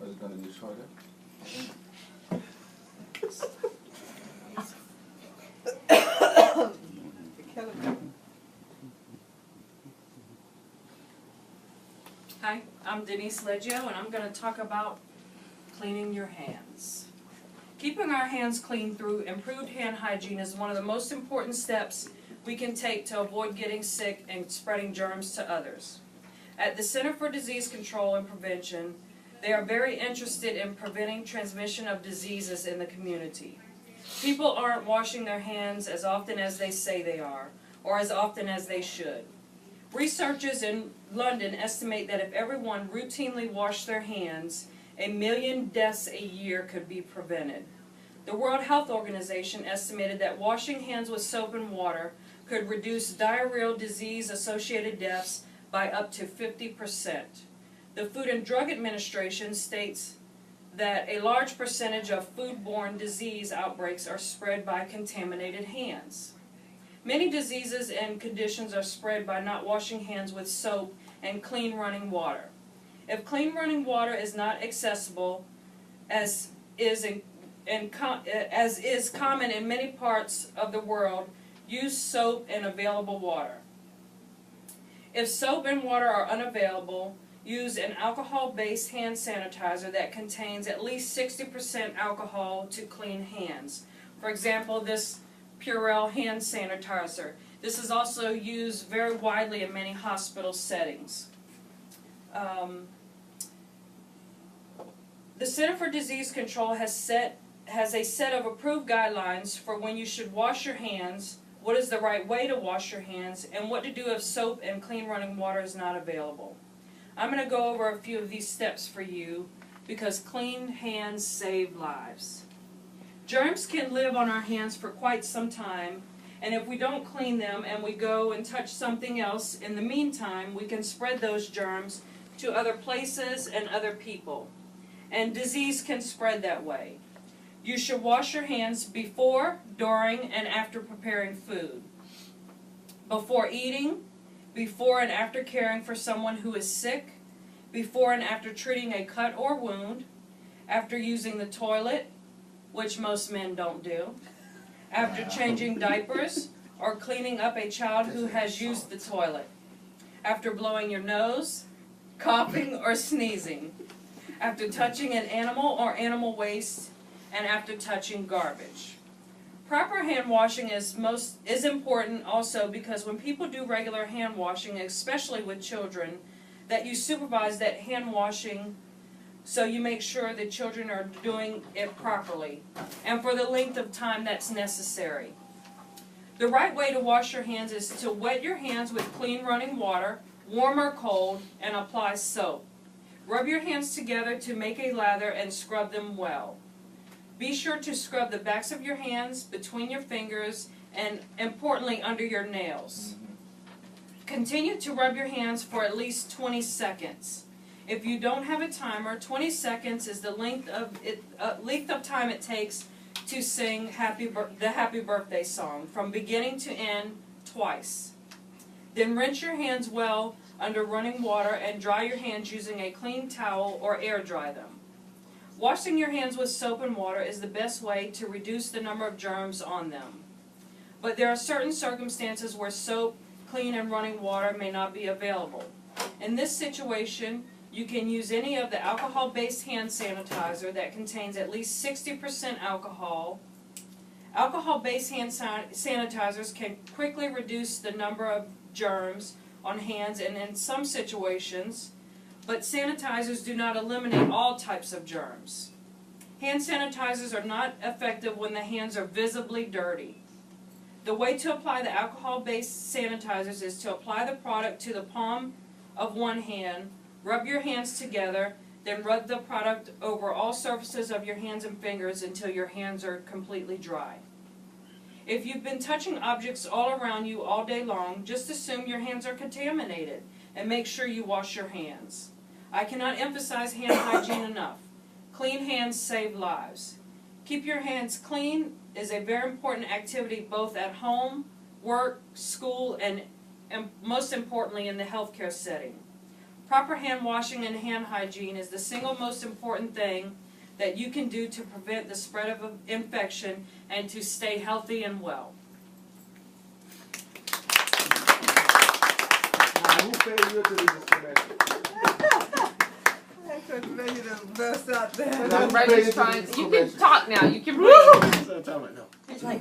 I was going to do shorter. Hi, I'm D Liggio, and I'm going to talk about cleaning your hands. Keeping our hands clean through improved hand hygiene is one of the most important steps we can take to avoid getting sick and spreading germs to others. At the Center for Disease Control and Prevention, they are very interested in preventing transmission of diseases in the community. People aren't washing their hands as often as they say they are, or as often as they should. Researchers in London estimate that if everyone routinely washed their hands, 1 million deaths a year could be prevented. The World Health Organization estimated that washing hands with soap and water could reduce diarrheal disease-associated deaths by up to 50%. The Food and Drug Administration states that a large percentage of foodborne disease outbreaks are spread by contaminated hands. Many diseases and conditions are spread by not washing hands with soap and clean running water. If clean running water is not accessible, as is common in many parts of the world, use soap and available water. If soap and water are unavailable, use an alcohol-based hand sanitizer that contains at least 60% alcohol to clean hands. For example, this Purell hand sanitizer. This is also used very widely in many hospital settings. The Center for Disease Control has a set of approved guidelines for when you should wash your hands, what is the right way to wash your hands, and what to do if soap and clean running water is not available. I'm going to go over a few of these steps for you because clean hands save lives. Germs can live on our hands for quite some time, and if we don't clean them and we go and touch something else in the meantime, we can spread those germs to other places and other people. And disease can spread that way. You should wash your hands before, during, and after preparing food. Before eating, before and after caring for someone who is sick, before and after treating a cut or wound, after using the toilet, which most men don't do, after changing diapers or cleaning up a child who has used the toilet, after blowing your nose, coughing, or sneezing, after touching an animal or animal waste, and after touching garbage. Proper hand washing is important also because when people do regular hand washing, especially with children, that you supervise that hand washing so you make sure the children are doing it properly and for the length of time that's necessary. The right way to wash your hands is to wet your hands with clean running water, warm or cold, and apply soap. Rub your hands together to make a lather and scrub them well. Be sure to scrub the backs of your hands, between your fingers, and importantly under your nails. Continue to rub your hands for at least 20 seconds. If you don't have a timer, 20 seconds is the length of time it takes to sing the Happy Birthday song from beginning to end twice. Then rinse your hands well under running water and dry your hands using a clean towel or air dry them. Washing your hands with soap and water is the best way to reduce the number of germs on them. But there are certain circumstances where soap, clean and running water may not be available. In this situation, you can use any of the alcohol-based hand sanitizer that contains at least 60% alcohol. Alcohol-based hand sanitizers can quickly reduce the number of germs on hands and in some situations, but sanitizers do not eliminate all types of germs. Hand sanitizers are not effective when the hands are visibly dirty. The way to apply the alcohol-based sanitizers is to apply the product to the palm of one hand, rub your hands together, then rub the product over all surfaces of your hands and fingers until your hands are completely dry. If you've been touching objects all around you all day long, just assume your hands are contaminated and make sure you wash your hands. I cannot emphasize hand hygiene enough. Clean hands save lives. Keep your hands clean is a very important activity both at home, work, school, and most importantly in the healthcare setting. Proper hand washing and hand hygiene is the single most important thing that you can do to prevent the spread of infection and to stay healthy and well. Who paid you to do this commercial? Coach ready to bust out there. Now, who paid Reggie's you to do trying. this You can commercial? talk now. You can breathe. So tell me, no. It's like,